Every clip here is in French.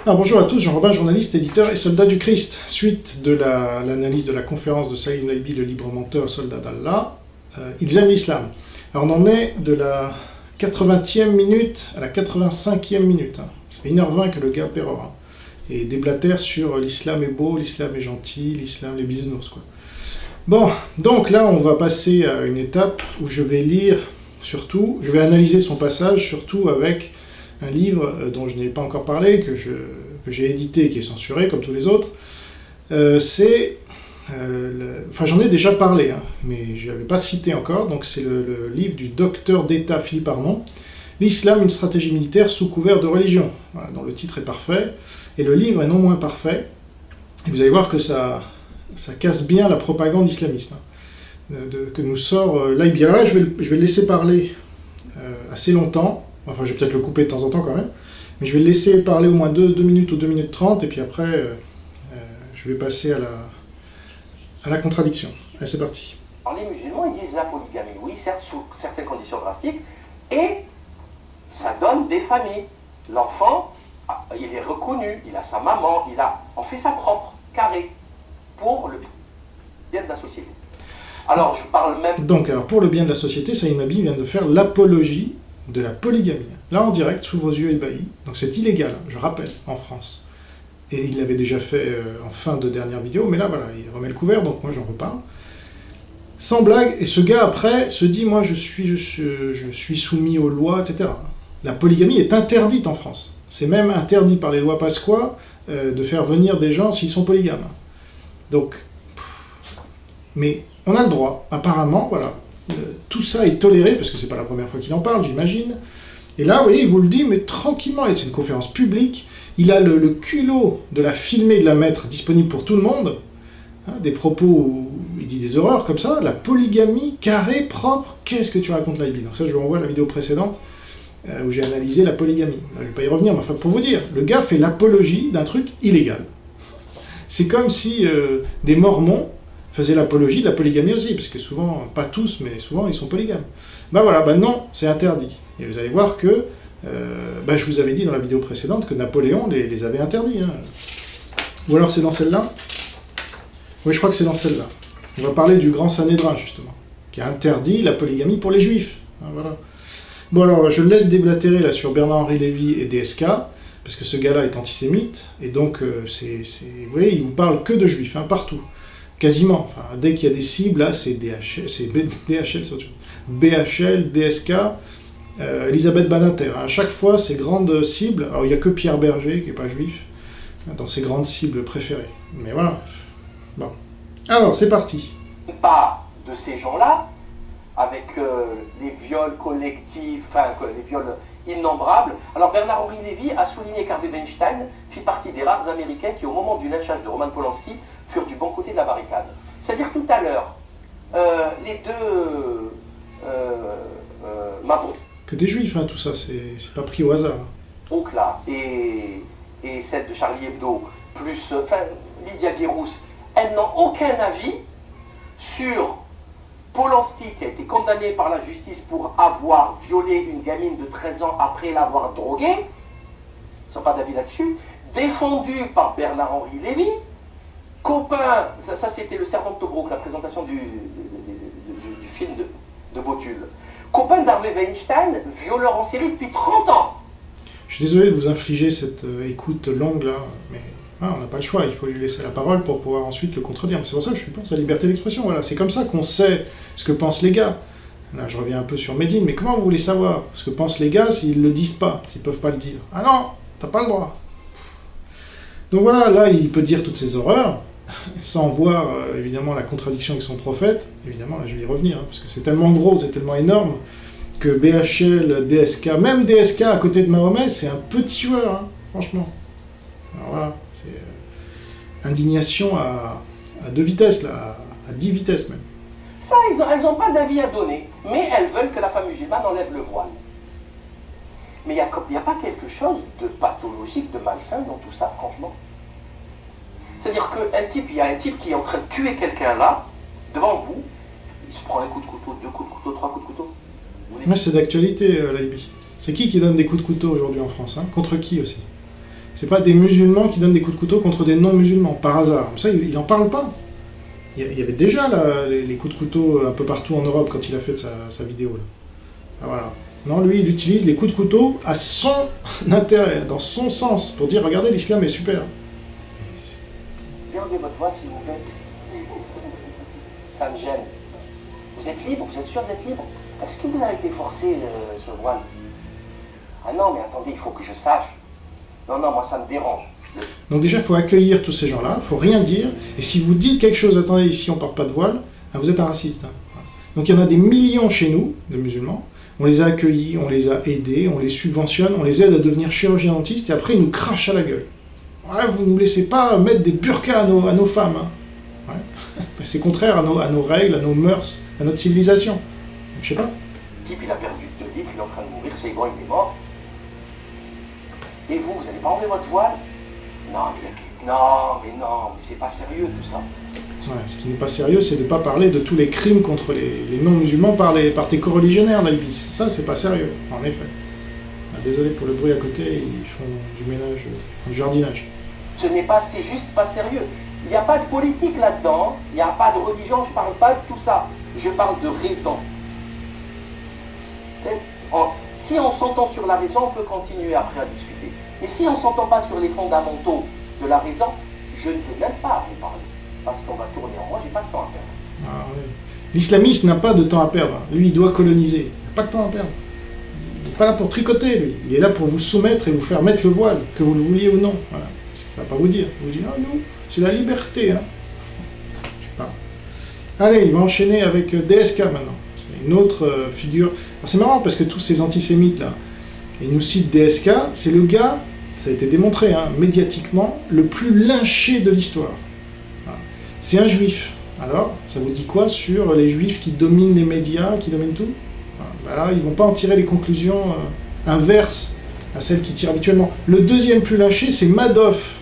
Alors, bonjour à tous, Jean-Robin, journaliste, éditeur et soldat du Christ. Suite de l'analyse de la conférence de Saïd Laybi, le libre menteur, soldat d'Allah, ils aiment l'islam. Alors on en est de la 80e minute à la 85e minute. Ça fait 1h20 que le gars pérore. Et déblatère sur l'islam est beau, l'islam est gentil, l'islam les bisounours, quoi. Bon, donc là on va passer à une étape où je vais lire surtout, je vais analyser son passage surtout avec un livre dont je n'ai pas encore parlé, que j'ai édité et qui est censuré comme tous les autres. Enfin j'en ai déjà parlé, hein, mais je n'avais pas cité encore, donc c'est le livre du docteur d'État Philippe Arnon, L'islam, une stratégie militaire sous couvert de religion, voilà, dont le titre est parfait, et le livre est non moins parfait, et vous allez voir que ça casse bien la propagande islamiste, hein, que nous sort Laybi. Alors là, je vais le laisser parler assez longtemps, enfin je vais peut-être le couper de temps en temps quand même, mais je vais le laisser parler au moins 2 minutes ou 2 minutes 30, et puis après, je vais passer à la contradiction. Allez, c'est parti. Alors les musulmans, ils disent la polygamie, oui, certes, sous certaines conditions drastiques, et ça donne des familles. L'enfant, il est reconnu, il a sa maman, on fait sa propre, carré, pour le bien de la société. Alors, je parle même... Donc, alors, pour le bien de la société, Saïd Laybi vient de faire l'apologie de la polygamie. Là, en direct, sous vos yeux ébahis. Donc, c'est illégal, je rappelle, en France. Et il l'avait déjà fait en fin de dernière vidéo, mais là, voilà, il remet le couvert, donc moi, j'en reparle. Sans blague, et ce gars, après, se dit, moi, je suis soumis aux lois, etc. La polygamie est interdite en France. C'est même interdit par les lois Pasqua de faire venir des gens s'ils sont polygames. Donc, mais on a le droit, apparemment, voilà. Tout ça est toléré, parce que c'est pas la première fois qu'il en parle, j'imagine. Et là, vous voyez, il vous le dit, mais tranquillement, et c'est une conférence publique, il a le culot de la filmer, de la mettre disponible pour tout le monde, hein, des propos où il dit des horreurs comme ça, la polygamie, carré, propre, qu'est-ce que tu racontes là, Laybi? Donc ça, je vous renvoie à la vidéo précédente, où j'ai analysé la polygamie. Je ne vais pas y revenir, mais enfin, pour vous dire, le gars fait l'apologie d'un truc illégal. C'est comme si des mormons faisaient l'apologie de la polygamie aussi, parce que souvent, pas tous, mais souvent, ils sont polygames. Ben voilà, ben non, c'est interdit. Et vous allez voir que, je vous avais dit dans la vidéo précédente que Napoléon les avait interdits. Hein. Ou alors c'est dans celle-là? Oui, je crois que c'est dans celle-là. On va parler du grand Sanhédrin, justement, qui a interdit la polygamie pour les juifs. Hein, voilà. Bon alors, je le laisse déblatérer là sur Bernard-Henri Lévy et DSK, parce que ce gars-là est antisémite, et donc, vous voyez, il vous parle que de juifs, hein, partout. Quasiment. Enfin, dès qu'il y a des cibles, là, c'est DHL, c'est autre chose. BHL, DSK, Elisabeth Badinter. À chaque fois, ces grandes cibles, alors il n'y a que Pierre Berger, qui n'est pas juif, dans ses grandes cibles préférées. Mais voilà. Bon. Alors, c'est parti. Pas de ces gens-là, avec les viols collectifs, enfin, les viols innombrables. Alors, Bernard-Henri Lévy a souligné qu'Harvey Weinstein fit partie des rares Américains qui, au moment du lynchage de Roman Polanski, furent du bon côté de la barricade. C'est-à-dire tout à l'heure, les deux... Que des juifs, hein, tout ça, c'est pas pris au hasard. Donc là, et celle de Charlie Hebdo, plus Lydia Guérous, elles n'ont aucun avis sur Polanski, qui a été condamné par la justice pour avoir violé une gamine de 13 ans après l'avoir droguée. Ils n'ont pas d'avis là-dessus. Défendu par Bernard-Henri Lévy. Copain, ça c'était le Serpent de Tobruk, la présentation du film de Botul. Copain d'Harvey Weinstein, violeur en série depuis 30 ans. Je suis désolé de vous infliger cette écoute longue là, mais on n'a pas le choix, il faut lui laisser la parole pour pouvoir ensuite le contredire. C'est pour ça que je suis pour sa liberté d'expression, voilà. C'est comme ça qu'on sait ce que pensent les gars. Là, je reviens un peu sur Médine, mais comment vous voulez savoir ce que pensent les gars s'ils ne le disent pas, s'ils ne peuvent pas le dire? Ah non, t'as pas le droit. Donc voilà, là, il peut dire toutes ces horreurs, sans voir, évidemment, la contradiction avec son prophète. Évidemment, là, je vais y revenir, hein, parce que c'est tellement gros, c'est tellement énorme, que BHL, DSK, même DSK à côté de Mahomet, c'est un petit joueur, hein, franchement. Alors voilà, c'est indignation à 2 vitesses, là, à 10 vitesses même. Ça, elles n'ont pas d'avis à donner, mais elles veulent que la femme musulmane enlève le voile. Mais il n'y a pas quelque chose de pathologique, de malsain dans tout ça, franchement. C'est-à-dire qu'il y a un type qui est en train de tuer quelqu'un là, devant vous, il se prend un coup de couteau, 2 coups de couteau, 3 coups de couteau. Mais c'est d'actualité, Laybi. C'est qui donne des coups de couteau aujourd'hui en France, hein? Contre qui aussi? C'est pas des musulmans qui donnent des coups de couteau contre des non-musulmans, par hasard. Ça, il n'en parle pas. Il y avait déjà là, les coups de couteau un peu partout en Europe quand il a fait sa vidéo. Là. Ah, voilà. Non, lui, il utilise les coups de couteau à son intérêt, dans son sens, pour dire, regardez, l'islam est super. Bien enlevez votre voile, s'il vous plaît. Ça me gêne. Vous êtes libre, vous êtes sûr d'être libre? Est-ce que vous avez été forcé, ce voile? Ah non, mais attendez, il faut que je sache. Non, moi, ça me dérange. Donc déjà, il faut accueillir tous ces gens-là, il ne faut rien dire, et si vous dites quelque chose, attendez, ici on ne porte pas de voile, vous êtes un raciste. Donc il y en a des millions chez nous, de musulmans, on les a accueillis, on les a aidés, on les subventionne, on les aide à devenir chirurgiens dentistes, et après ils nous crachent à la gueule. Ouais, vous ne nous laissez pas mettre des burqas à nos femmes. Hein. Ouais. C'est contraire à nos règles, à nos mœurs, à notre civilisation. Donc, je sais pas. Le type, il a perdu 2 litres, il est en train de mourir, c'est bon, il est mort. Et vous n'allez pas enlever votre voile? Non, mais c'est pas sérieux tout ça. Ouais, ce qui n'est pas sérieux, c'est de ne pas parler de tous les crimes contre les non-musulmans par tes co-religionnaires, l'Aïbis. Ça, c'est pas sérieux, en effet. Ah, désolé pour le bruit à côté, ils font du ménage, du jardinage. C'est juste pas sérieux. Il n'y a pas de politique là-dedans, il n'y a pas de religion, je parle pas de tout ça. Je parle de raison. Si on s'entend sur la raison, on peut continuer après à discuter. Mais si on ne s'entend pas sur les fondamentaux de la raison, je ne veux même pas vous parler. Parce qu'on va tourner en rond, j'ai pas de temps à perdre. Ah, oui. L'islamiste n'a pas de temps à perdre. Lui, il doit coloniser. Il n'a pas de temps à perdre. Il n'est pas là pour tricoter, lui. Il est là pour vous soumettre et vous faire mettre le voile, que vous le vouliez ou non. Voilà. Il ne va pas vous dire. Il vous dit, ah non, c'est la liberté. Hein. Tu parles. Allez, il va enchaîner avec DSK maintenant. C'est une autre figure. Alors, c'est marrant parce que tous ces antisémites-là, ils nous citent DSK, c'est le gars, ça a été démontré, hein, médiatiquement, le plus lynché de l'histoire. Voilà. C'est un juif. Alors, ça vous dit quoi sur les juifs qui dominent les médias, qui dominent tout? Voilà. Là, ils ne vont pas en tirer les conclusions inverses à celles qu'ils tirent habituellement. Le deuxième plus lynché, c'est Madoff.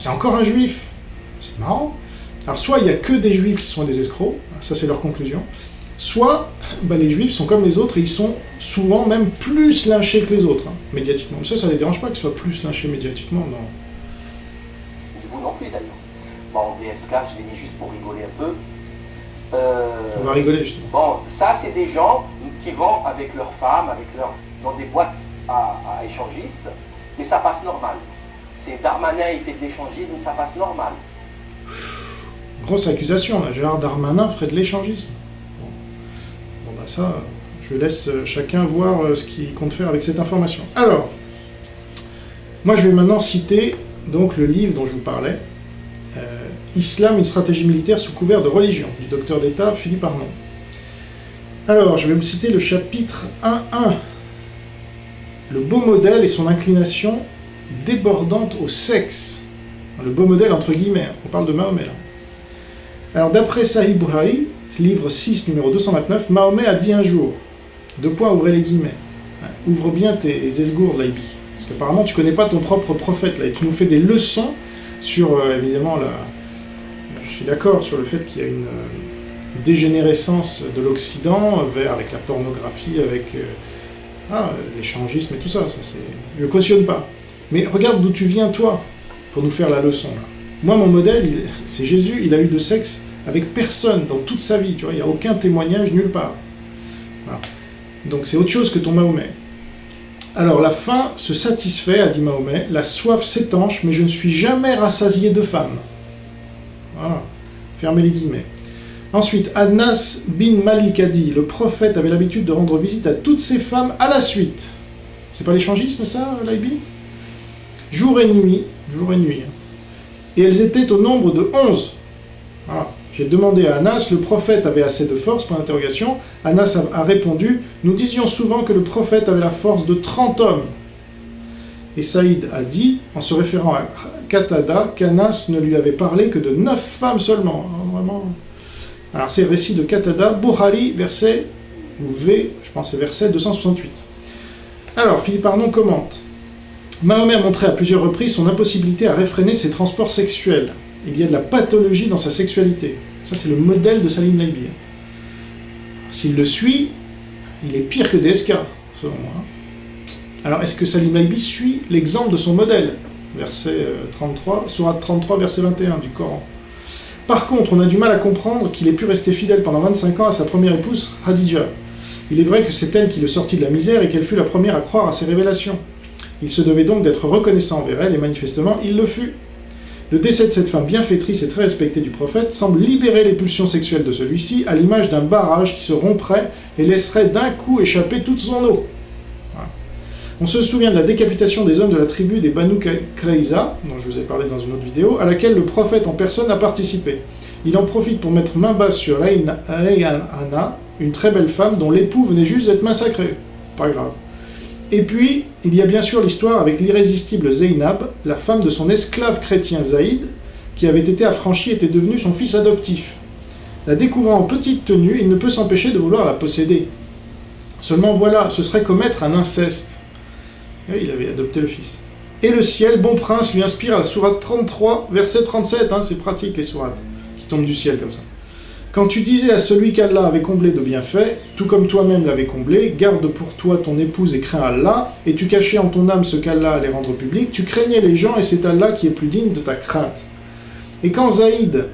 C'est encore un juif. C'est marrant. Alors, soit il n'y a que des juifs qui sont des escrocs, ça c'est leur conclusion, soit les juifs sont comme les autres et ils sont souvent même plus lynchés que les autres, hein, médiatiquement. Ça ne les dérange pas qu'ils soient plus lynchés médiatiquement, non. Vous non plus d'ailleurs. Bon, DSK, je l'ai mis juste pour rigoler un peu. On va rigoler justement. Bon, ça c'est des gens qui vont avec leurs femmes, dans des boîtes à échangistes, mais ça passe normal. C'est Darmanin, il fait de l'échangisme, ça passe normal. Grosse accusation, là. Gérard Darmanin ferait de l'échangisme. Bon, ça, je laisse chacun voir ce qu'il compte faire avec cette information. Alors, moi je vais maintenant citer donc le livre dont je vous parlais, Islam, une stratégie militaire sous couvert de religion, du docteur d'État Philippe Arnon. Alors, je vais vous citer le chapitre 1.1. Le beau modèle et son inclination débordante au sexe. Le beau modèle entre guillemets, on parle de Mahomet là. Alors d'après Sahih Bukhari, livre 6, numéro 229, Mahomet a dit un jour, ouvrez les guillemets, ouvre bien tes esgourdes, Laïbi, parce qu'apparemment tu connais pas ton propre prophète, là, et tu nous fais des leçons sur, évidemment, je suis d'accord sur le fait qu'il y a une dégénérescence de l'Occident avec la pornographie, avec l'échangisme et tout ça, je cautionne pas. Mais regarde d'où tu viens, toi, pour nous faire la leçon, là. Moi, mon modèle, c'est Jésus, il a eu de sexe avec personne dans toute sa vie, tu vois, il n'y a aucun témoignage nulle part. Voilà. Donc c'est autre chose que ton Mahomet. Alors, la faim se satisfait, a dit Mahomet, la soif s'étanche, mais je ne suis jamais rassasié de femmes. Voilà, fermez les guillemets. Ensuite, Anas bin Malik a dit, le prophète avait l'habitude de rendre visite à toutes ses femmes à la suite. C'est pas l'échangisme, ça, Laïbi? Jour et nuit. Et elles étaient au nombre de 11. Voilà. J'ai demandé à Anas, le prophète avait assez de force, pour l'interrogation. Anas a répondu, nous disions souvent que le prophète avait la force de 30 hommes. Et Saïd a dit, en se référant à Qatada, qu'Anas ne lui avait parlé que de 9 femmes seulement. Alors, vraiment. Alors c'est le récit de Qatada, Bukhari, verset, ou V, je pense c'est verset 268. Alors, Philippe Arnon commente. Mahomet a montré à plusieurs reprises son impossibilité à réfréner ses transports sexuels. Il y a de la pathologie dans sa sexualité. Ça, c'est le modèle de Salim Laïbi. S'il le suit, il est pire que DSK, selon moi. Alors, est-ce que Salim Laïbi suit l'exemple de son modèle? verset 33, sourate 33, verset 21 du Coran. Par contre, on a du mal à comprendre qu'il ait pu rester fidèle pendant 25 ans à sa première épouse, Khadija. Il est vrai que c'est elle qui le sortit de la misère et qu'elle fut la première à croire à ses révélations. Il se devait donc d'être reconnaissant envers elle, et manifestement, il le fut. Le décès de cette femme bienfaitrice et très respectée du prophète semble libérer les pulsions sexuelles de celui-ci, à l'image d'un barrage qui se romprait et laisserait d'un coup échapper toute son eau. Voilà. On se souvient de la décapitation des hommes de la tribu des Banu Qurayza, dont je vous ai parlé dans une autre vidéo, à laquelle le prophète en personne a participé. Il en profite pour mettre main basse sur Rayhana, une très belle femme dont l'époux venait juste d'être massacré. Pas grave. Et puis, il y a bien sûr l'histoire avec l'irrésistible Zaynab, la femme de son esclave chrétien Zaïd, qui avait été affranchi et était devenu son fils adoptif. La découvrant en petite tenue, il ne peut s'empêcher de vouloir la posséder. Seulement voilà, ce serait commettre un inceste. Et il avait adopté le fils. Et le ciel, bon prince, lui inspire à la sourate 33, verset 37, c'est pratique les sourates, qui tombent du ciel comme ça. Quand tu disais à celui qu'Allah avait comblé de bienfaits, tout comme toi-même l'avais comblé, garde pour toi ton épouse et crains Allah, et tu cachais en ton âme ce qu'Allah allait rendre public, tu craignais les gens et c'est Allah qui est plus digne de ta crainte. Et quand Zaïd,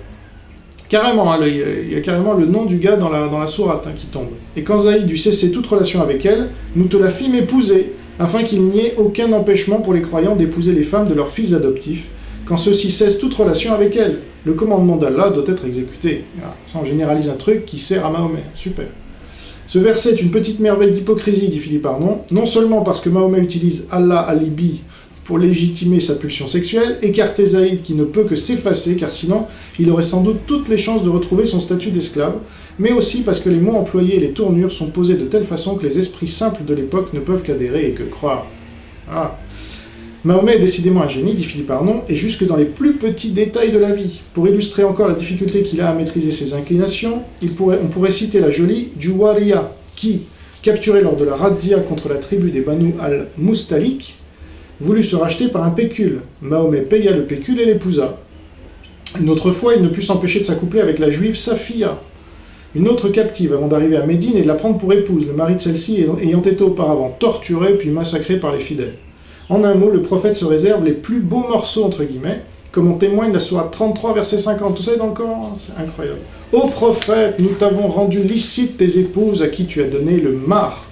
carrément, il y a carrément le nom du gars dans la sourate qui tombe, et quand Zaïd eut cessé toute relation avec elle, nous te la fîmes épouser, afin qu'il n'y ait aucun empêchement pour les croyants d'épouser les femmes de leurs fils adoptifs, quand ceux-ci cessent toute relation avec elles. Le commandement d'Allah doit être exécuté. Voilà. Ça, on généralise un truc qui sert à Mahomet. Super. Ce verset est une petite merveille d'hypocrisie, dit Philippe Arnon, non seulement parce que Mahomet utilise Allah alibi pour légitimer sa pulsion sexuelle, écarter Zaïd qui ne peut que s'effacer, car sinon il aurait sans doute toutes les chances de retrouver son statut d'esclave, mais aussi parce que les mots employés et les tournures sont posés de telle façon que les esprits simples de l'époque ne peuvent qu'adhérer et que croire. Ah. Mahomet est décidément un génie, dit Philippe Arnon, et jusque dans les plus petits détails de la vie. Pour illustrer encore la difficulté qu'il a à maîtriser ses inclinations, on pourrait citer la jolie Juwariya, qui, capturée lors de la razzia contre la tribu des Banu al-Mustalik, voulut se racheter par un pécule. Mahomet paya le pécule et l'épousa. Une autre fois, il ne put s'empêcher de s'accoupler avec la juive Safiya, une autre captive, avant d'arriver à Médine et de la prendre pour épouse, le mari de celle-ci ayant été auparavant torturé puis massacré par les fidèles. En un mot, le prophète se réserve les plus beaux morceaux, entre guillemets, comme en témoigne la sourate 33, verset 50. Tout ça est dans le Coran, c'est incroyable. Ô prophète, nous t'avons rendu licite tes épouses à qui tu as donné le mar,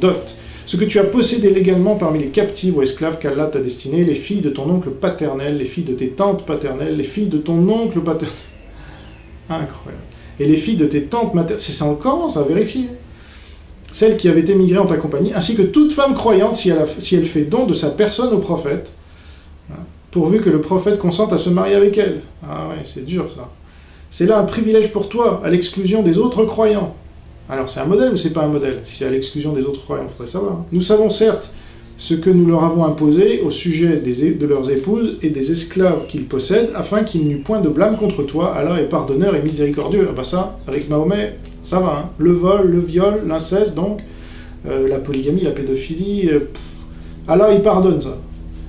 dot, ce que tu as possédé légalement parmi les captives ou esclaves qu'Allah t'a destinées, les filles de ton oncle paternel, les filles de tes tantes paternelles, les filles de ton oncle paternel. Incroyable. Et les filles de tes tantes maternelles. C'est ça encore, ça a vérifié. Celle qui avait émigré en ta compagnie, ainsi que toute femme croyante si elle fait don de sa personne au prophète, pourvu que le prophète consente à se marier avec elle. Ah ouais, c'est dur ça. C'est là un privilège pour toi, à l'exclusion des autres croyants. Alors c'est un modèle ou c'est pas un modèle? Si c'est à l'exclusion des autres croyants, il faudrait savoir. Nous savons certes ce que nous leur avons imposé au sujet de leurs épouses et des esclaves qu'ils possèdent, afin qu'il n'y eût point de blâme contre toi. Allah est pardonneur et miséricordieux. Ah bah ça, avec Mahomet, ça va, le vol, le viol, l'inceste, donc, la polygamie, la pédophilie, Allah il pardonne ça.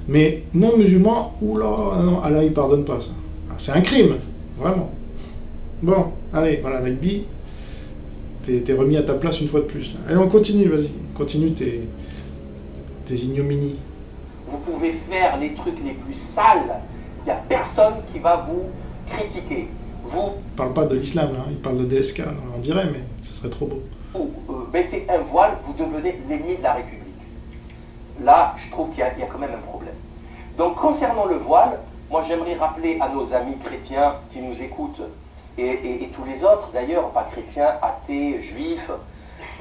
Mais non musulman, oula, non, Allah il pardonne pas ça. Ah, c'est un crime, vraiment. Bon, allez, voilà, Nagbi, t'es remis à ta place une fois de plus. Là. Allez, on continue, vas-y, continue tes ignominies. Vous pouvez faire les trucs les plus sales, il n'y a personne qui va vous critiquer. Vous il parle pas de l'islam, là, il parle de DSK, on dirait, mais ce serait trop beau. Vous mettez un voile, vous devenez l'ennemi de la République. Là, je trouve qu'il y a quand même un problème. Donc, concernant le voile, moi j'aimerais rappeler à nos amis chrétiens qui nous écoutent, et tous les autres d'ailleurs, pas chrétiens, athées, juifs,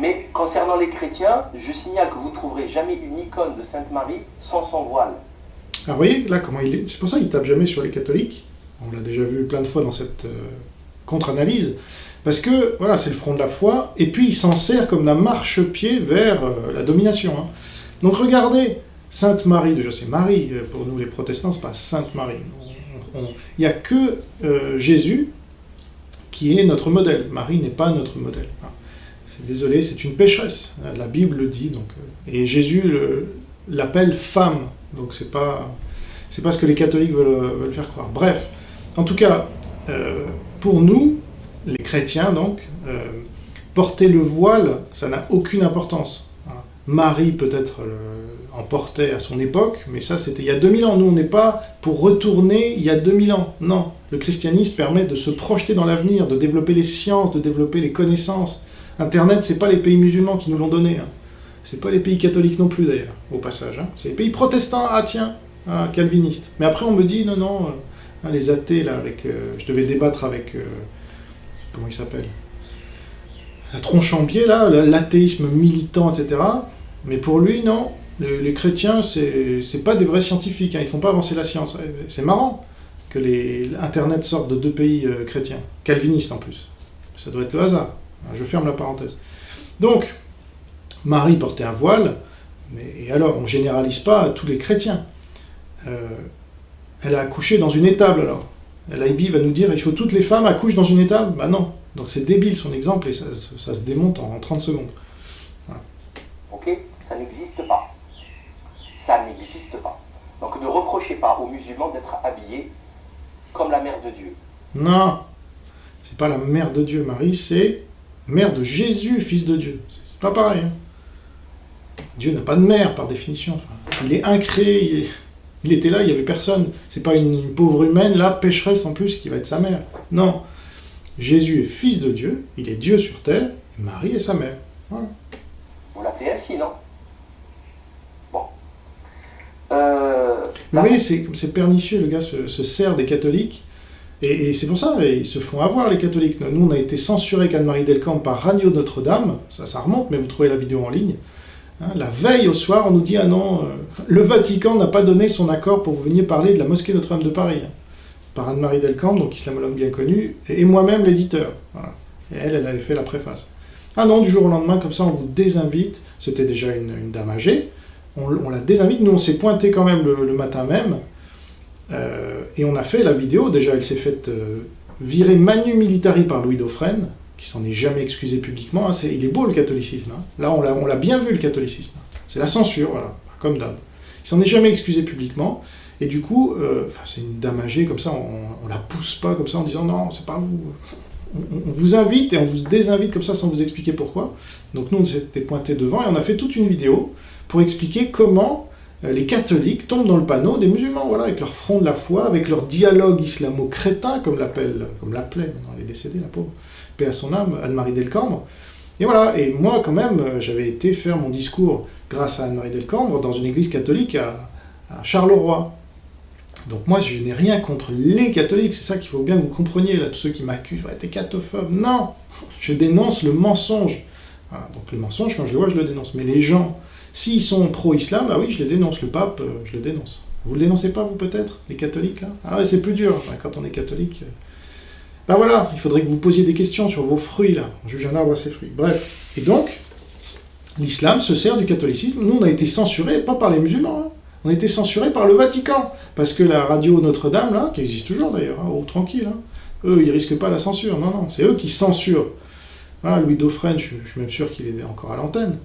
mais concernant les chrétiens, je signale que vous ne trouverez jamais une icône de Sainte Marie sans son voile. Ah, vous voyez, là, comment il est. C'est pour ça qu'il tape jamais sur les catholiques. On l'a déjà vu plein de fois dans cette contre-analyse, parce que, voilà, c'est le front de la foi, et puis il s'en sert comme d'un marchepied vers la domination. Hein. Donc regardez, Sainte Marie, déjà c'est Marie, pour nous les protestants, c'est pas Sainte Marie. Il n'y a que Jésus qui est notre modèle. Marie n'est pas notre modèle. Désolé, c'est une pécheresse. La Bible le dit, donc, et Jésus l'appelle femme, donc c'est pas ce que les catholiques veulent faire croire. Bref, en tout cas, pour nous, les chrétiens, donc, porter le voile, ça n'a aucune importance. Marie peut-être en portait à son époque, mais ça c'était il y a 2000 ans. Nous on n'est pas pour retourner il y a 2000 ans. Non, le christianisme permet de se projeter dans l'avenir, de développer les sciences, de développer les connaissances. Internet, c'est pas les pays musulmans qui nous l'ont donné. Hein. C'est pas les pays catholiques non plus d'ailleurs, au passage. Hein. C'est les pays protestants, ah tiens, ah, calvinistes. Mais après on me dit, non, les athées là, avec, je devais débattre avec, comment il s'appelle, la tronche en biais là, l'athéisme militant, etc. Mais pour lui, non, les chrétiens, c'est pas des vrais scientifiques, hein, ils font pas avancer la science. C'est marrant que Internet sorte de 2 pays chrétiens, calvinistes en plus. Ça doit être le hasard. Je ferme la parenthèse. Donc, Marie portait un voile, et alors, on généralise pas tous les chrétiens. Elle a accouché dans une étable alors. L'IB va nous dire, il faut toutes les femmes accouchent dans une étable. Bah non. Donc c'est débile son exemple, et ça se démonte en 30 secondes. Voilà. Ok, ça n'existe pas. Ça n'existe pas. Donc ne reprochez pas aux musulmans d'être habillés comme la mère de Dieu. Non, c'est pas la mère de Dieu, Marie, c'est mère de Jésus, fils de Dieu. C'est pas pareil. Hein. Dieu n'a pas de mère, par définition. Enfin, il est incréé, il était là, il n'y avait personne. C'est pas une pauvre humaine, là, pécheresse en plus, qui va être sa mère. Non. Jésus est fils de Dieu, il est Dieu sur terre, et Marie est sa mère. Voilà. Vous l'appelez ainsi, non? Bon. Vous voyez, c'est pernicieux, le gars se sert des catholiques, et c'est pour ça, ils se font avoir, les catholiques. Nous, on a été censurés avec Anne-Marie Delcambre par Radio Notre-Dame, ça remonte, mais vous trouvez la vidéo en ligne. Hein, la veille au soir, on nous dit, ah non, le Vatican n'a pas donné son accord pour que vous veniez parler de la mosquée Notre-Dame de Paris. Hein. Par Anne-Marie Delcambre, donc islamologue bien connue, et moi-même l'éditeur. Voilà. Et elle avait fait la préface. Ah non, du jour au lendemain, comme ça, on vous désinvite. C'était déjà une dame âgée. On la désinvite. Nous, on s'est pointé quand même le matin même. Et on a fait la vidéo. Déjà, elle s'est faite virer manu militari par Louis Dauphren, qui s'en est jamais excusé publiquement. Hein. Il est beau, le catholicisme. Hein. Là, on l'a bien vu, le catholicisme. C'est la censure, voilà, comme d'hab. Il s'en est jamais excusé publiquement. Et du coup, c'est une dame âgée, comme ça, on la pousse pas comme ça en disant « Non, c'est pas vous ». On vous invite et on vous désinvite comme ça sans vous expliquer pourquoi. Donc nous, on s'était pointé devant et on a fait toute une vidéo pour expliquer comment les catholiques tombent dans le panneau des musulmans, voilà, avec leur front de la foi, avec leur dialogue islamo-crétin, comme l'appelait, maintenant elle est décédée, la pauvre, paix à son âme, Anne-Marie Delcambre. Et voilà, et moi quand même, j'avais été faire mon discours grâce à Anne-Marie Delcambre dans une église catholique à Charleroi. Donc moi, je n'ai rien contre les catholiques, c'est ça qu'il faut bien que vous compreniez, là, tous ceux qui m'accusent, ouais, t'es cathophobe. Non, je dénonce le mensonge. Voilà, donc le mensonge, quand je le vois, je le dénonce. Mais les gens, s'ils sont pro-islam, bah oui, je les dénonce. Le pape, je le dénonce. Vous le dénoncez pas, vous, peut-être, les catholiques, là? Ah ouais, c'est plus dur, enfin, quand on est catholique. Ben voilà, il faudrait que vous posiez des questions sur vos fruits, là. On juge un arbre à ses fruits. Bref. Et donc, l'islam se sert du catholicisme. Nous, on a été censurés, pas par les musulmans, hein. On a été censurés par le Vatican, parce que la radio Notre-Dame, là, qui existe toujours d'ailleurs, hein, oh, tranquille, hein, eux, ils risquent pas la censure, non, c'est eux qui censurent. Voilà, Louis Dauphren, je suis même sûr qu'il est encore à l'antenne,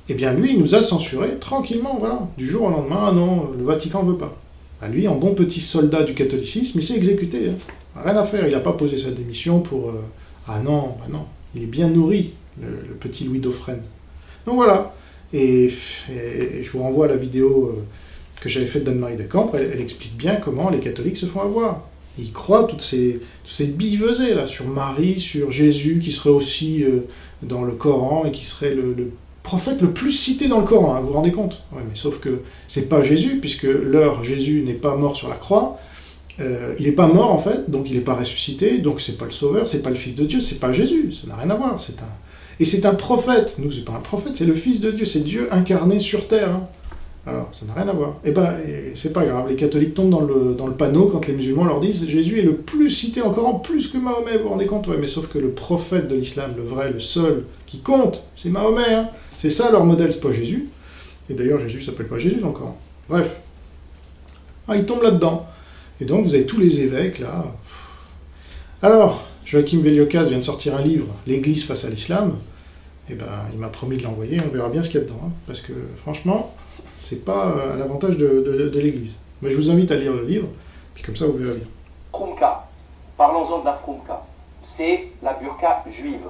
eh bien lui, il nous a censurés tranquillement, voilà, du jour au lendemain, ah non, le Vatican veut pas. Ben, lui, en bon petit soldat du catholicisme, il s'est exécuté, hein. Rien à faire, il n'a pas posé sa démission pour... Ah non, bah non, il est bien nourri, le petit Louis Dauphren. Donc voilà, et je vous renvoie à la vidéo... que j'avais faite d'Anne-Marie Delcambre, elle explique bien comment les catholiques se font avoir. Ils croient toutes ces billevesées là, sur Marie, sur Jésus, qui serait aussi dans le Coran, et qui serait le prophète le plus cité dans le Coran, hein, vous vous rendez compte? Ouais, mais sauf que c'est pas Jésus, puisque leur Jésus n'est pas mort sur la croix, il n'est pas mort en fait, donc il n'est pas ressuscité, donc c'est pas le Sauveur, c'est pas le Fils de Dieu, c'est pas Jésus, ça n'a rien à voir, et c'est un prophète. Nous, c'est pas un prophète, c'est le Fils de Dieu, c'est Dieu incarné sur terre, hein. Alors, ça n'a rien à voir. Et ben, c'est pas grave, les catholiques tombent dans le panneau quand les musulmans leur disent « Jésus est le plus cité encore en plus que Mahomet, vous vous rendez compte ?» Ouais, mais sauf que le prophète de l'islam, le vrai, le seul, qui compte, c'est Mahomet, hein. C'est ça leur modèle, c'est pas Jésus. Et d'ailleurs, Jésus s'appelle pas Jésus encore. Bref. Ah, ils tombent là-dedans. Et donc, vous avez tous les évêques, là. Alors, Joachim Veliokas vient de sortir un livre, « L'Église face à l'islam ». Eh ben, il m'a promis de l'envoyer, on verra bien ce qu'il y a dedans. Hein, parce que, franchement, c'est pas à l'avantage de l'Église. Mais je vous invite à lire le livre, puis comme ça, vous verrez bien. Frumka, parlons-en de la Frumka. C'est la burqa juive.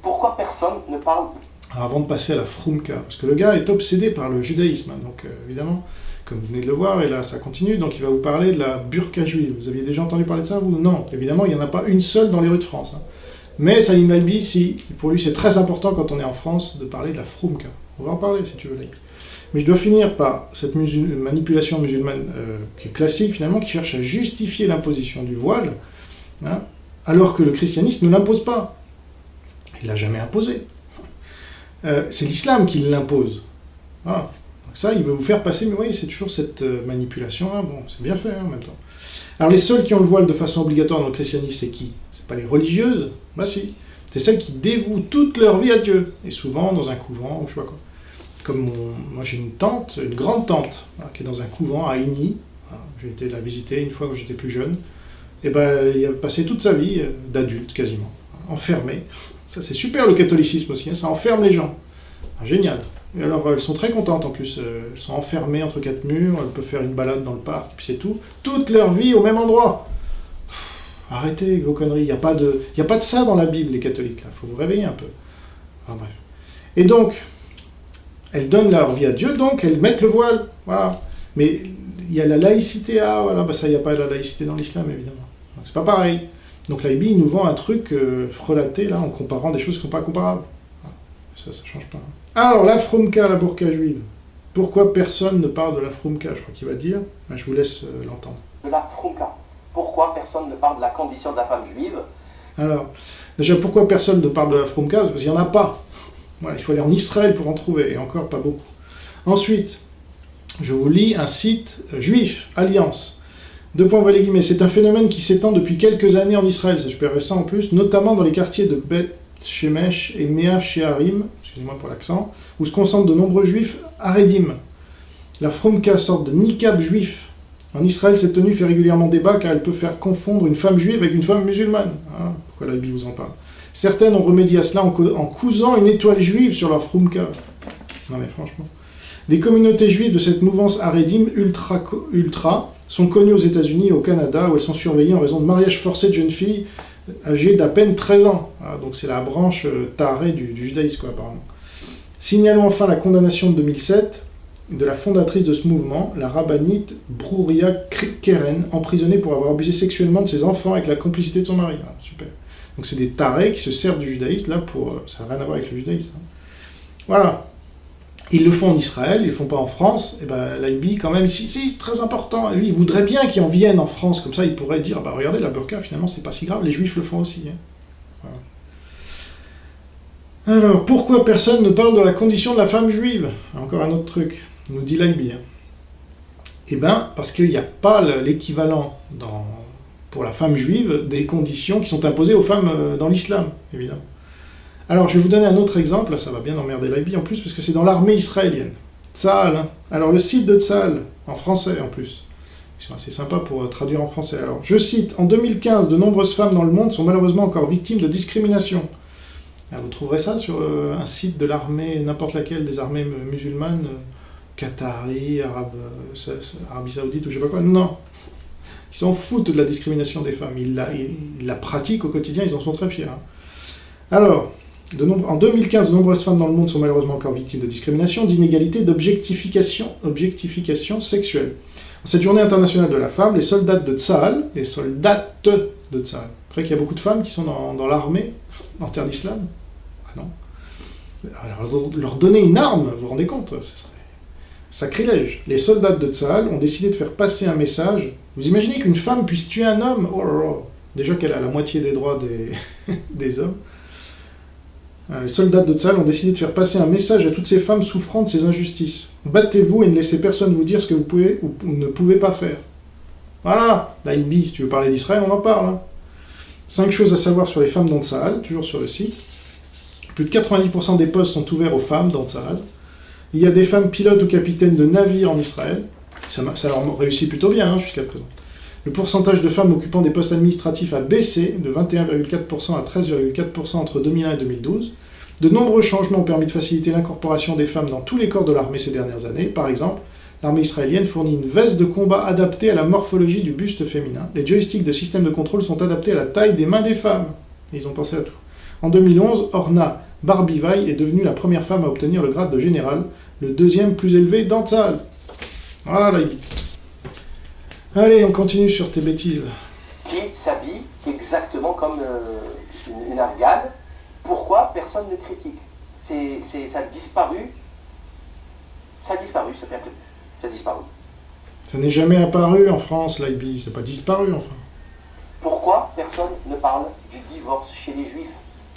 Pourquoi personne ne parle... Alors, avant de passer à la Frumka, parce que le gars est obsédé par le judaïsme, hein, donc évidemment, comme vous venez de le voir, et là ça continue, donc il va vous parler de la burqa juive. Vous aviez déjà entendu parler de ça, vous? Non, évidemment, il n'y en a pas une seule dans les rues de France. Hein. Mais Salim Laibi, si, pour lui c'est très important quand on est en France de parler de la Frumka. On va en parler si tu veux, Laibi. Mais je dois finir par cette manipulation musulmane qui est classique finalement, qui cherche à justifier l'imposition du voile, hein, alors que le christianisme ne l'impose pas. Il ne l'a jamais imposé. C'est l'islam qui l'impose. Voilà. Donc ça, il veut vous faire passer, mais oui, c'est toujours cette manipulation. Hein. Bon, c'est bien fait hein, en même temps. Alors les seuls qui ont le voile de façon obligatoire dans le christianisme, c'est qui? C'est pas les religieuses? Bah si. C'est celles qui dévouent toute leur vie à Dieu. Et souvent dans un couvent, ou je sais pas quoi. Comme moi j'ai une tante, une grande tante, voilà, qui est dans un couvent à Igny. Voilà, j'ai été la visiter une fois quand j'étais plus jeune. Et ben il a passé toute sa vie d'adulte quasiment, enfermé. Ça c'est super le catholicisme aussi, hein, ça enferme les gens. Ah, génial. Et alors elles sont très contentes en plus, elles sont enfermées entre quatre murs, elles peuvent faire une balade dans le parc, et puis c'est tout. Toute leur vie au même endroit. Arrêtez avec vos conneries, il n'y a pas de ça dans la Bible les catholiques, là, faut vous réveiller un peu. Enfin bref. Et donc, elles donnent leur vie à Dieu, donc elles mettent le voile, voilà. Mais il y a la laïcité, ah voilà, bah ça, il n'y a pas la laïcité dans l'islam évidemment. Donc c'est pas pareil. Donc l'Aïbi, il nous vend un truc frelaté, là, en comparant des choses qui ne sont pas comparables. Ça change pas. Alors, la Frumka, la burqa juive. Pourquoi personne ne parle de la Frumka? Je crois qu'il va dire. Je vous laisse l'entendre. De la Frumka. Pourquoi personne ne parle de la condition de la femme juive? Alors, déjà, pourquoi personne ne parle de la Frumka? Parce qu'il n'y en a pas. Voilà, il faut aller en Israël pour en trouver, et encore pas beaucoup. Ensuite, je vous lis un site juif, Alliance. Deux points, les guillemets. C'est un phénomène qui s'étend depuis quelques années en Israël, c'est super récent en plus, notamment dans les quartiers de Beth Shemesh et Mea Shearim, excusez-moi pour l'accent, où se concentrent de nombreux juifs haredim. La Frumka, sorte de niqab juif. En Israël, cette tenue fait régulièrement débat car elle peut faire confondre une femme juive avec une femme musulmane. Ah, pourquoi la Bible vous en parle? Certaines ont remédié à cela en cousant une étoile juive sur leur Frumka. Non mais franchement. Des communautés juives de cette mouvance haredim ultra sont connues aux États-Unis et au Canada, où elles sont surveillées en raison de mariages forcés de jeunes filles âgées d'à peine 13 ans. Voilà, donc c'est la branche tarée du judaïsme, quoi, apparemment. Signalons enfin la condamnation de 2007 de la fondatrice de ce mouvement, la rabbinite Bruria Keren, emprisonnée pour avoir abusé sexuellement de ses enfants avec la complicité de son mari. Voilà, super. Donc c'est des tarés qui se servent du judaïsme, là, pour... ça n'a rien à voir avec le judaïsme. Hein. Voilà. Ils le font en Israël, ils le font pas en France, et ben l'Aïbi, quand même, ici, c'est très important. Et lui, il voudrait bien qu'ils en viennent en France, comme ça, il pourrait dire, bah regardez, la burqa, finalement, c'est pas si grave, les juifs le font aussi. Hein. Voilà. Alors, pourquoi personne ne parle de la condition de la femme juive? Encore un autre truc, nous dit l'Aïbi. Hein. Eh ben, parce qu'il n'y a pas l'équivalent pour la femme juive des conditions qui sont imposées aux femmes dans l'islam, évidemment. Alors, je vais vous donner un autre exemple, là, ça va bien emmerder l'Aïbi en plus, parce que c'est dans l'armée israélienne. Tzahal, hein. Alors le site de Tzahal, en français en plus, c'est assez sympa pour traduire en français. Alors, je cite, en 2015, de nombreuses femmes dans le monde sont malheureusement encore victimes de discrimination. Alors, vous trouverez ça sur un site de l'armée, n'importe laquelle des armées musulmanes, Qatari, Arabie Saoudite ou je sais pas quoi, non. Ils s'en foutent de la discrimination des femmes, ils la pratiquent au quotidien, ils en sont très fiers. Hein. Alors, en 2015, de nombreuses femmes dans le monde sont malheureusement encore victimes de discrimination, d'inégalité, d'objectification sexuelle. En cette journée internationale de la femme, les soldates de Tzahal, les soldates de Tzahal, vous croyez qu'il y a beaucoup de femmes qui sont dans l'armée, en terre d'islam? Ah non. Alors, leur donner une arme, vous vous rendez compte? Ce serait sacrilège. Les soldates de Tzahal ont décidé de faire passer un message. Vous imaginez qu'une femme puisse tuer un homme? Oh là là. Déjà qu'elle a la moitié des droits des hommes. Les soldats de Tzahal ont décidé de faire passer un message à toutes ces femmes souffrant de ces injustices. Battez-vous et ne laissez personne vous dire ce que vous pouvez ou ne pouvez pas faire. Voilà, l'Aïbi, si tu veux parler d'Israël, on en parle. Hein. 5 choses à savoir sur les femmes dans Tzahal, toujours sur le site. Plus de 90% des postes sont ouverts aux femmes dans Tzahal. Il y a des femmes pilotes ou capitaines de navires en Israël. Ça leur réussit plutôt bien hein, jusqu'à présent. Le pourcentage de femmes occupant des postes administratifs a baissé de 21,4% à 13,4% entre 2001 et 2012. De nombreux changements ont permis de faciliter l'incorporation des femmes dans tous les corps de l'armée ces dernières années. Par exemple, l'armée israélienne fournit une veste de combat adaptée à la morphologie du buste féminin. Les joysticks de système de contrôle sont adaptés à la taille des mains des femmes. Et ils ont pensé à tout. En 2011, Orna Barbivaille est devenue la première femme à obtenir le grade de général, le deuxième plus élevé dans Tsahal. Voilà, Laibi. Allez, on continue sur tes bêtises. Qui s'habille exactement comme une Afghane. Pourquoi personne ne critique? Ça a disparu. Ça a disparu, ça perd plus. Ça a disparu. Ça n'est jamais apparu en France, Laibi. C'est pas disparu, enfin. Pourquoi personne ne parle du divorce chez les juifs?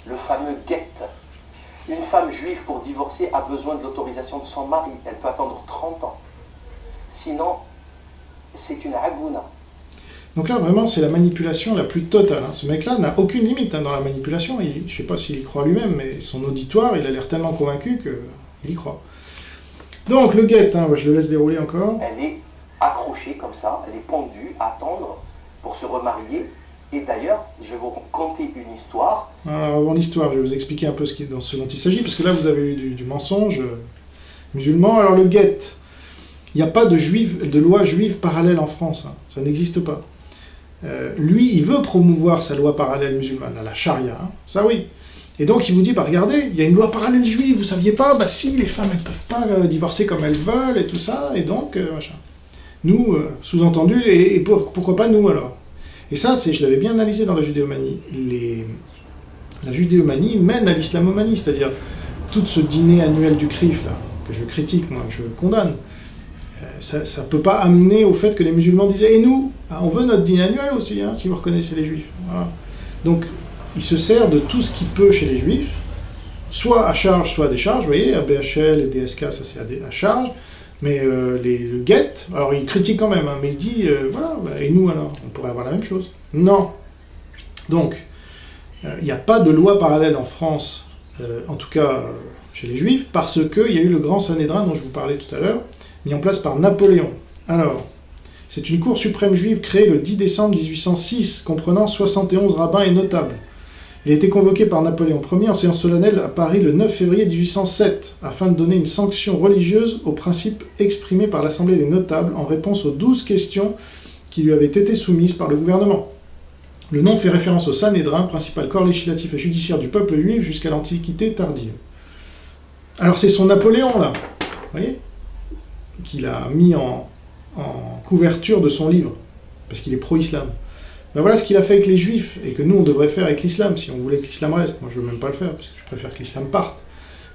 Le fameux guet. Une femme juive pour divorcer a besoin de l'autorisation de son mari. Elle peut attendre 30 ans. Sinon, c'est une agouna. Donc là, vraiment, c'est la manipulation la plus totale. Ce mec-là n'a aucune limite dans la manipulation. Je ne sais pas s'il y croit lui-même, mais son auditoire, il a l'air tellement convaincu qu'il y croit. Donc, le guet, je le laisse dérouler encore. Elle est accrochée comme ça, elle est pendue à attendre pour se remarier. Et d'ailleurs, je vais vous conter une histoire. Alors, avant l'histoire, je vais vous expliquer un peu ce dont il s'agit, parce que là, vous avez eu du mensonge musulman. Alors, le guet, il n'y a pas de loi juive parallèle en France. Ça n'existe pas. Lui, il veut promouvoir sa loi parallèle musulmane, la charia, ça oui. Et donc il vous dit, regardez, il y a une loi parallèle juive, vous saviez pas? Si, les femmes, elles peuvent pas divorcer comme elles veulent, et tout ça, et donc, machin. Nous, sous-entendu, et pourquoi pas nous, alors? Et ça, je l'avais bien analysé dans la judéomanie. La judéomanie mène à l'islamomanie, c'est-à-dire tout ce dîner annuel du CRIF, là, que je critique, moi, que je condamne. Ça ne peut pas amener au fait que les musulmans disaient « Et nous, on veut notre dîner annuel aussi, si vous reconnaissez les juifs. » Voilà. Donc, il se sert de tout ce qu'il peut chez les juifs, soit à charge, soit à décharge. Vous voyez, ABHL et DSK, ça c'est à charge. Mais le guet, alors il critique quand même, mais il dit « Et nous alors, on pourrait avoir la même chose. » Non. Donc, il n'y a pas de loi parallèle en France, en tout cas chez les juifs, parce qu'il y a eu le grand Sanhédrin dont je vous parlais tout à l'heure, mis en place par Napoléon. Alors, c'est une cour suprême juive créée le 10 décembre 1806, comprenant 71 rabbins et notables. Il a été convoqué par Napoléon Ier en séance solennelle à Paris le 9 février 1807, afin de donner une sanction religieuse aux principes exprimés par l'Assemblée des notables en réponse aux 12 questions qui lui avaient été soumises par le gouvernement. Le nom fait référence au Sanhédrin, principal corps législatif et judiciaire du peuple juif jusqu'à l'Antiquité tardive. Alors c'est son Napoléon, là, vous voyez, qu'il a mis en couverture de son livre, parce qu'il est pro-islam. Ben voilà ce qu'il a fait avec les juifs, et que nous on devrait faire avec l'islam, si on voulait que l'islam reste. Moi je ne veux même pas le faire, parce que je préfère que l'islam parte.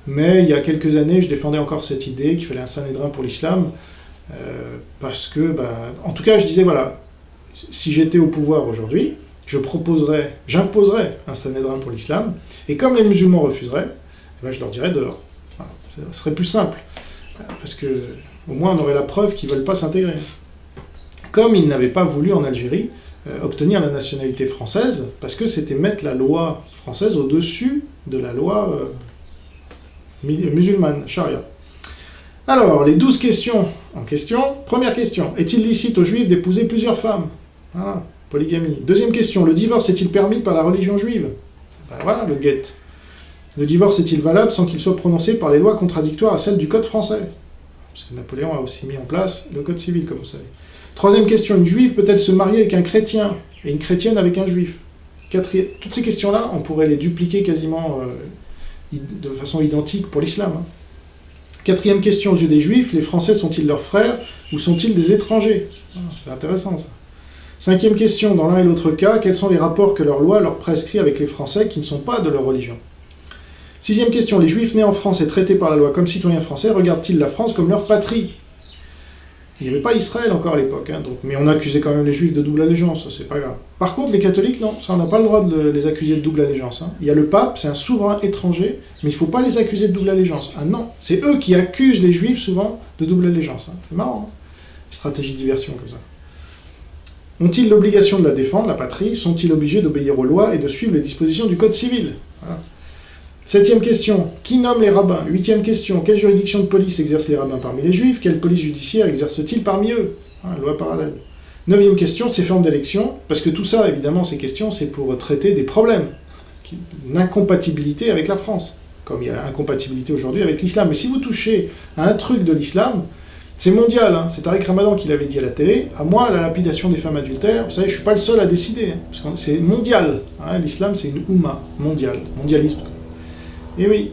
Mais il y a quelques années, je défendais encore cette idée qu'il fallait un Sanhédrin pour l'islam, parce que, en tout cas je disais, voilà, si j'étais au pouvoir aujourd'hui, j'imposerais un Sanhédrin pour l'islam, et comme les musulmans refuseraient, je leur dirais dehors. Voilà, ce serait plus simple, parce que au moins on aurait la preuve qu'ils ne veulent pas s'intégrer. Comme ils n'avaient pas voulu en Algérie obtenir la nationalité française, parce que c'était mettre la loi française au-dessus de la loi musulmane, charia. Alors, les 12 questions en question. Première question, est-il licite aux juifs d'épouser plusieurs femmes? Voilà, polygamie. Deuxième question, le divorce est-il permis par la religion juive? Voilà, le guet. Le divorce est-il valable sans qu'il soit prononcé par les lois contradictoires à celles du Code français? Parce que Napoléon a aussi mis en place le Code civil, comme vous savez. Troisième question, une juive peut-elle se marier avec un chrétien et une chrétienne avec un juif? Toutes ces questions-là, on pourrait les dupliquer quasiment de façon identique pour l'islam. Quatrième question, aux yeux des juifs, les Français sont-ils leurs frères ou sont-ils des étrangers? C'est intéressant ça. Cinquième question, dans l'un et l'autre cas, quels sont les rapports que leur loi leur prescrit avec les Français qui ne sont pas de leur religion? Sixième question, les juifs nés en France et traités par la loi comme citoyens français regardent-ils la France comme leur patrie? Il n'y avait pas Israël encore à l'époque, mais on accusait quand même les juifs de double allégeance, ça c'est pas grave. Par contre, les catholiques, non, ça on n'a pas le droit de les accuser de double allégeance. Il y a le pape, c'est un souverain étranger, mais il ne faut pas les accuser de double allégeance. Ah non, c'est eux qui accusent les juifs souvent de double allégeance. C'est marrant, stratégie de diversion comme ça. Ont-ils l'obligation de la défendre, la patrie? Sont-ils obligés d'obéir aux lois et de suivre les dispositions du Code civil? Voilà. Septième question, qui nomme les rabbins? Huitième question, quelle juridiction de police exercent les rabbins parmi les juifs? Quelle police judiciaire exerce-t-il parmi eux? Loi parallèle. Neuvième question, ces formes d'élection, parce que tout ça, évidemment, ces questions, c'est pour traiter des problèmes, une incompatibilité avec la France, comme il y a incompatibilité aujourd'hui avec l'islam. Mais si vous touchez à un truc de l'islam, c'est mondial, c'est Tariq Ramadan qui l'avait dit à la télé, à moi, la lapidation des femmes adultères, vous savez, je ne suis pas le seul à décider, parce que c'est mondial. L'islam, c'est une oumma mondiale, mondialisme. Et oui.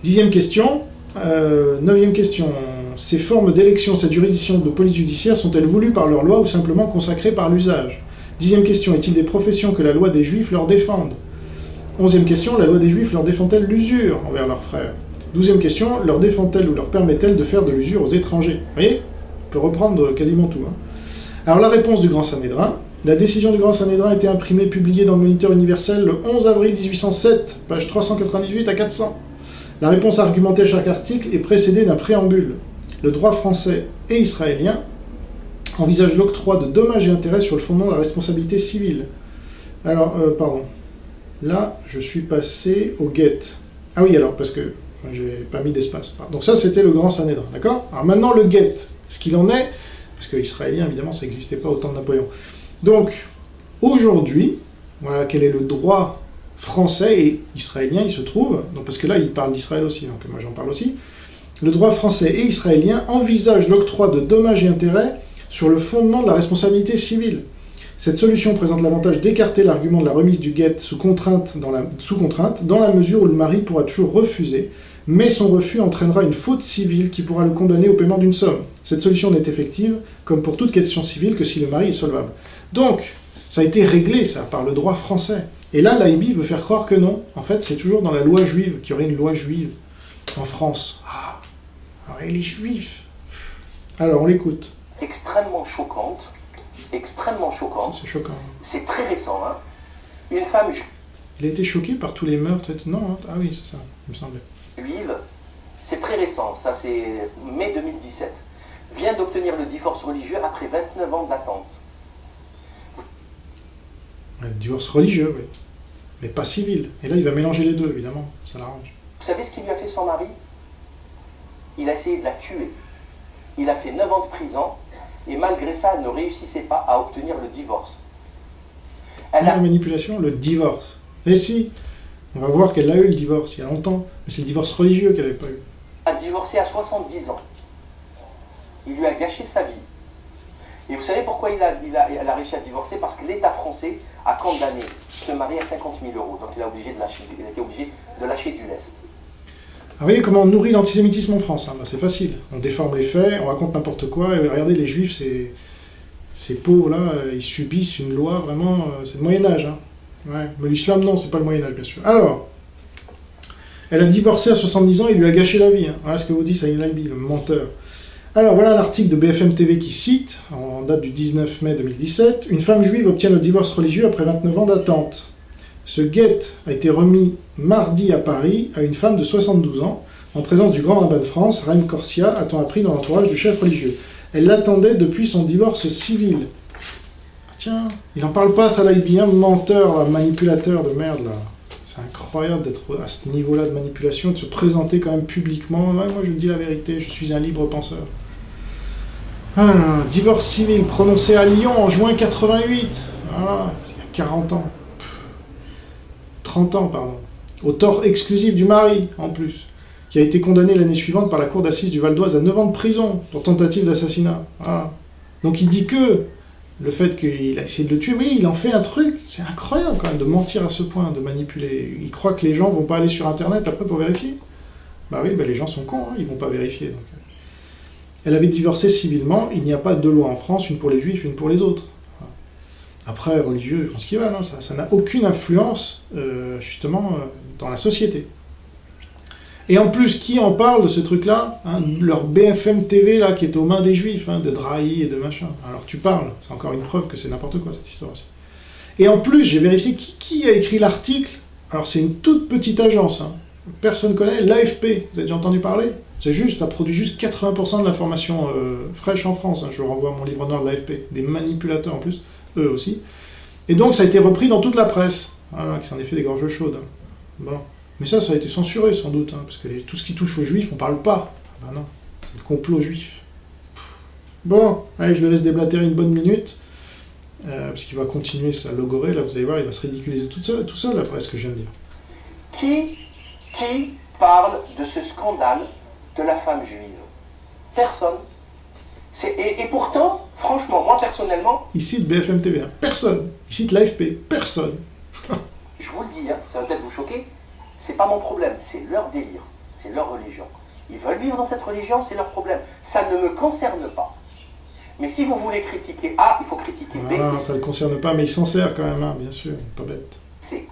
10e question. 9e question. Ces formes d'élection, cette juridiction de police judiciaire sont-elles voulues par leur loi ou simplement consacrées par l'usage? 10e question. Est-il des professions que la loi des Juifs leur défende? 11e question. La loi des Juifs leur défend-elle l'usure envers leurs frères? 12e question. Leur défend-elle ou leur permet-elle de faire de l'usure aux étrangers? Vous voyez? On peut reprendre quasiment tout. Alors la réponse du Grand Sanhédrin. La décision du Grand Sanhédrin a été imprimée, publiée dans le Moniteur universel le 11 avril 1807, page 398 à 400. La réponse argumentée à chaque article est précédée d'un préambule. Le droit français et israélien envisage l'octroi de dommages et intérêts sur le fondement de la responsabilité civile. Alors, pardon. Là, je suis passé au get. Ah oui, alors, parce que j'ai pas mis d'espace. Donc ça, c'était le Grand Sanhédrin, d'accord? Alors maintenant, le get. Ce qu'il en est, parce que israélien, évidemment, ça n'existait pas au temps de Napoléon. Donc, aujourd'hui, voilà quel est le droit français et israélien, il se trouve, donc parce que là, il parle d'Israël aussi, donc moi j'en parle aussi. Le droit français et israélien envisagent l'octroi de dommages et intérêts sur le fondement de la responsabilité civile. Cette solution présente l'avantage d'écarter l'argument de la remise du guet sous contrainte dans la mesure où le mari pourra toujours refuser, mais son refus entraînera une faute civile qui pourra le condamner au paiement d'une somme. Cette solution n'est effective, comme pour toute question civile, que si le mari est solvable. Donc, ça a été réglé, ça, par le droit français. Et là, l'AIBI veut faire croire que non. En fait, c'est toujours dans la loi juive, qu'il y aurait une loi juive en France. Ah, et les juifs. Alors, on l'écoute. Extrêmement choquante. Extrêmement choquante. C'est choquant. C'est très récent, hein. Une femme Il a été choqué par tous les meurtres et tout. Non, hein. Ah oui, c'est ça, il me semblait. Juive, c'est très récent, ça c'est mai 2017, vient d'obtenir le divorce religieux après 29 ans d'attente. Le divorce religieux, oui. Mais pas civil. Et là, il va mélanger les deux, évidemment. Ça l'arrange. Vous savez ce qu'il lui a fait son mari? Il a essayé de la tuer. Il a fait 9 ans de prison, et malgré ça, elle ne réussissait pas à obtenir le divorce. La manipulation, le divorce. Et si, on va voir qu'elle a eu le divorce il y a longtemps, mais c'est le divorce religieux qu'elle n'avait pas eu. Elle a divorcé à 70 ans. Il lui a gâché sa vie. Et vous savez pourquoi elle a réussi à divorcer? Parce que l'État français a condamné ce mari à 50 000 €. Donc il a été obligé de lâcher du lest. Alors, vous voyez comment on nourrit l'antisémitisme en France, hein. C'est facile. On déforme les faits, on raconte n'importe quoi, et regardez, les juifs, ces pauvres-là, ils subissent une loi, vraiment, c'est le Moyen-Âge. Hein. Ouais. Mais l'islam, non, c'est pas le Moyen-Âge, bien sûr. Alors, elle a divorcé à 70 ans, il lui a gâché la vie. Hein. Voilà ce que vous dit Saïd Laibi, le menteur. Alors, voilà l'article de BFM TV qui cite, en date du 19 mai 2017, « Une femme juive obtient le divorce religieux après 29 ans d'attente. Ce guet a été remis mardi à Paris à une femme de 72 ans, en présence du grand rabbin de France, Raïm Corsia, a-t-on appris dans l'entourage du chef religieux. Elle l'attendait depuis son divorce civil. » Ah, tiens, il en parle pas, ça là, il est bien menteur, là, manipulateur de merde, là. C'est incroyable d'être à ce niveau-là de manipulation, de se présenter quand même publiquement. Ouais, moi, je dis la vérité, je suis un libre penseur. Ah, divorce civil prononcé à Lyon en juin 88. Voilà, il y a 40 ans. 30 ans, pardon. Au tort exclusif du mari, en plus, qui a été condamné l'année suivante par la cour d'assises du Val d'Oise à 9 ans de prison pour tentative d'assassinat. Voilà. Donc il dit que le fait qu'il a essayé de le tuer, oui, il en fait un truc, c'est incroyable quand même de mentir à ce point, de manipuler. Il croit que les gens vont pas aller sur Internet après pour vérifier. Bah oui, bah les gens sont cons, hein, ils vont pas vérifier. Donc. Elle avait divorcé civilement, il n'y a pas de loi en France, une pour les juifs, une pour les autres. Après, religieux, ils font ce qu'ils veulent, hein, ça n'a aucune influence, justement, dans la société. Et en plus, qui en parle de ce truc-là, hein, leur BFM TV, là, qui est aux mains des juifs, hein, de Drahi et de machin. Alors tu parles, c'est encore une preuve que c'est n'importe quoi, cette histoire aussi. Et en plus, j'ai vérifié qui a écrit l'article. Alors c'est une toute petite agence, hein. Personne ne connaît, l'AFP, vous avez déjà entendu parler? C'est juste, ça produit juste 80% de l'information fraîche en France, hein. Je renvoie à mon livre noir de l'AFP, des manipulateurs en plus, eux aussi. Et donc ça a été repris dans toute la presse, voilà, qui s'en est fait des gorges chaudes. Bon. Mais ça a été censuré sans doute, hein, parce que tout ce qui touche aux juifs, on parle pas. Ben non, c'est le complot juif. Bon, allez, je le laisse déblatérer une bonne minute, parce qu'il va continuer sa logorée, là vous allez voir, il va se ridiculiser tout seul après ce que je viens de dire. Qui parle de ce scandale de la femme juive? Personne. Et pourtant, franchement, moi personnellement... Il cite BFM TV, hein. Personne. Il cite l'AFP, personne. Je vous le dis, hein, ça va peut-être vous choquer, c'est pas mon problème, c'est leur délire, c'est leur religion. Ils veulent vivre dans cette religion, c'est leur problème. Ça ne me concerne pas. Mais si vous voulez critiquer A, il faut critiquer B. Ah, ça ne le concerne pas, mais il s'en sert quand même, hein, bien sûr, pas bête. C.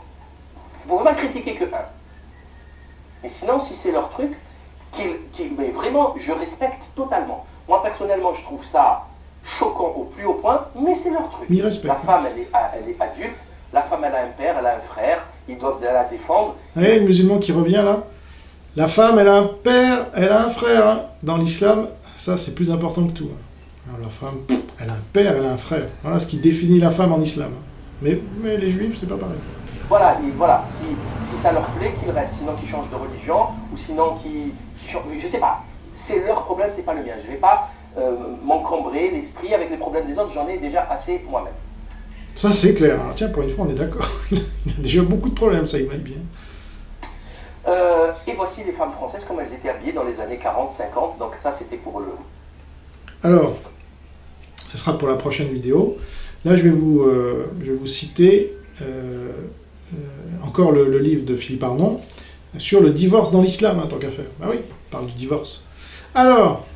Vous pouvez pas critiquer que 1. Mais sinon, si c'est leur truc, mais vraiment, je respecte totalement. Moi, personnellement, je trouve ça choquant au plus haut point, mais c'est leur truc. Il respecte. La femme, elle est adulte, la femme, elle a un père, elle a un frère, ils doivent la défendre. Allez, le musulman qui revient là. La femme, elle a un père, elle a un frère. Hein. Dans l'islam, ça, c'est plus important que tout. Alors, la femme, elle a un père, elle a un frère. Voilà ce qui définit la femme en islam. Mais les juifs, c'est pas pareil. Voilà, et voilà, si ça leur plaît, qu'ils restent, sinon qu'ils changent de religion, ou sinon qu'ils changent... Je sais pas, c'est leur problème, c'est pas le mien. Je vais pas m'encombrer l'esprit avec les problèmes des autres, j'en ai déjà assez moi-même. Ça, c'est clair. Alors, tiens, pour une fois, on est d'accord. Il y a déjà beaucoup de problèmes, ça, il va bien. Et voici les femmes françaises, comme elles étaient habillées dans les années 40, 50, donc ça, c'était pour le... Alors, ce sera pour la prochaine vidéo. Là, je vais vous citer encore le livre de Philippe Arnon sur le divorce dans l'islam, hein, tant qu'à faire. Ah oui, on parle du divorce. Alors,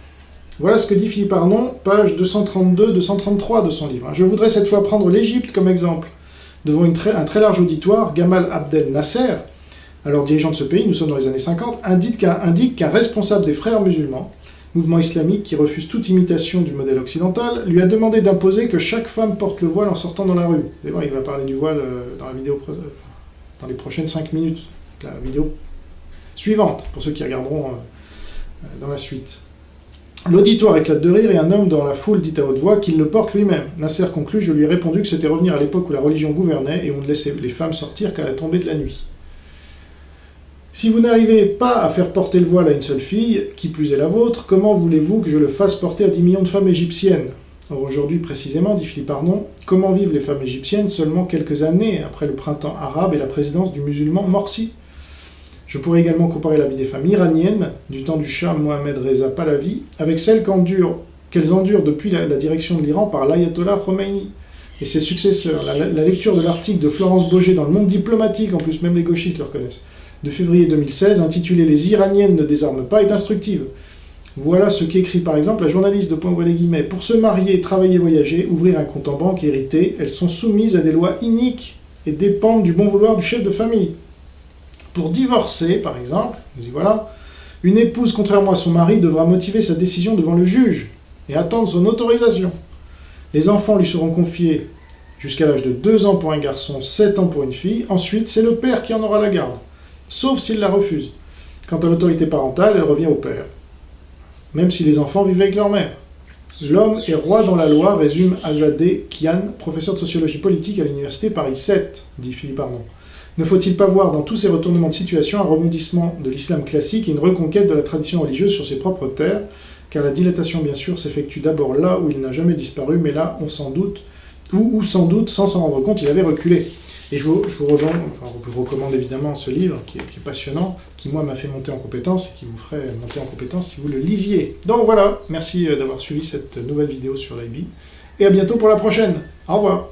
voilà ce que dit Philippe Arnon, page 232-233 de son livre. Je voudrais cette fois prendre l'Égypte comme exemple. Devant un très large auditoire, Gamal Abdel Nasser, alors dirigeant de ce pays, nous sommes dans les années 50, indique qu'un responsable des frères musulmans, mouvement islamique qui refuse toute imitation du modèle occidental, lui a demandé d'imposer que chaque femme porte le voile en sortant dans la rue. Vous allez voir, il va parler du voile dans la vidéo, dans les prochaines 5 minutes, la vidéo suivante, pour ceux qui regarderont dans la suite. L'auditoire éclate de rire et un homme dans la foule dit à haute voix qu'il le porte lui-même. Nasser conclut, je lui ai répondu que c'était revenir à l'époque où la religion gouvernait et on ne laissait les femmes sortir qu'à la tombée de la nuit. Si vous n'arrivez pas à faire porter le voile à une seule fille, qui plus est la vôtre, comment voulez-vous que je le fasse porter à 10 millions de femmes égyptiennes? Or aujourd'hui précisément, dit Philippe Arnon, comment vivent les femmes égyptiennes seulement quelques années après le printemps arabe et la présidence du musulman Morsi? Je pourrais également comparer la vie des femmes iraniennes, du temps du Shah Mohamed Reza Pahlavi, avec celles qu'elles endurent depuis la direction de l'Iran par l'ayatollah Khomeini et ses successeurs. La lecture de l'article de Florence Boger dans Le Monde diplomatique, en plus même les gauchistes le reconnaissent, de février 2016, intitulé « Les Iraniennes ne désarment pas » est instructive. Voilà ce qu'écrit par exemple la journaliste de .. Pour se marier, travailler, voyager, ouvrir un compte en banque, hériter, elles sont soumises à des lois iniques et dépendent du bon vouloir du chef de famille. Pour divorcer, par exemple, je dis voilà, une épouse, contrairement à son mari, devra motiver sa décision devant le juge et attendre son autorisation. Les enfants lui seront confiés jusqu'à l'âge de 2 ans pour un garçon, 7 ans pour une fille. Ensuite, c'est le père qui en aura la garde, sauf s'il la refuse. Quant à l'autorité parentale, elle revient au père, même si les enfants vivent avec leur mère. L'homme est roi dans la loi, résume Azadeh Kian, professeur de sociologie politique à l'université Paris 7, dit Philippe Arnon. Ne faut-il pas voir dans tous ces retournements de situation un rebondissement de l'islam classique et une reconquête de la tradition religieuse sur ses propres terres, car la dilatation, bien sûr, s'effectue d'abord là où il n'a jamais disparu, mais là, on s'en doute, ou sans doute, sans s'en rendre compte, il avait reculé. Et je vous recommande évidemment ce livre, qui est passionnant, qui moi m'a fait monter en compétence, et qui vous ferait monter en compétence si vous le lisiez. Donc voilà, merci d'avoir suivi cette nouvelle vidéo sur l'IB, et à bientôt pour la prochaine. Au revoir.